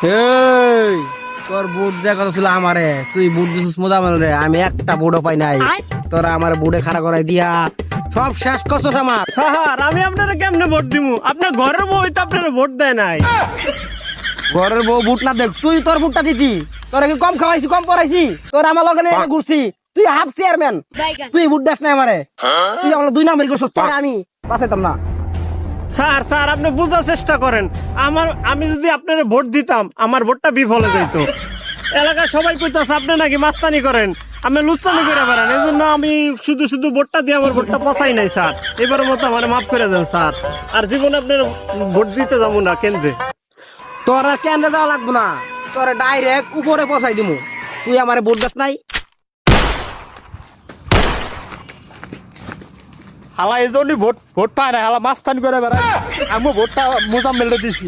এই তোর বুট দেখা ছিল আমারে, তুই বুট দিছিস মোজামেল রে, আমি একটা বুটও পাই নাই। তোরা আমার বুটে খাড়া করাই দিয়া সব শেষ করছস আমার। স্যার আমি আপনারা কেমনে ভোট দিমু? আপনার ঘরের বউ তো আপনারা ভোট দেয় নাই। ঘরের বউ বুট না দেখ, তুই তোর বুটটা দিতি। তোরা কি কম খাওয়াইছি, কম পড়াইছি? তোর আমার লগে নিয়ে ঘুরছি, তুই হাফ চেয়ারম্যান, তুই বুট দাস না আমারে। তুই আমার 2 নাম্বার করছস, তোরা আমি বাঁচাইতাম না। স্যার স্যার আপনি বোঝার চেষ্টা করেন। আমি যদি আপনারা ভোট দিতাম আমার ভোটটা বিফলে যাইত। এলাকার সবাই কইতাছে আপনি নাকি মাস্তানি করেন, আপনি লুচ্চানি করে বেড়ান। এই জন্য আমি শুধু শুধু ভোটটা দিয়ে আমার ভোটটা পচাই নাই স্যার। এবারের মতো আমার মাফ করে দেন স্যার। আর জীবনে আপনার ভোট দিতে যাবো না কেন্দ্রে। তোর আর কেন্দ্রে যাওয়া লাগবো না, তোর ডাইরেক্ট উপরে পৌঁছাই দিমু। তুই আমারে ভোট দাস নাই। হালা এই জন্য ভোট ভোট পায় না, হালা মাস্তানি করে বেড়ায়। আমি ভোটটা মোজাম্মেলে দিছি।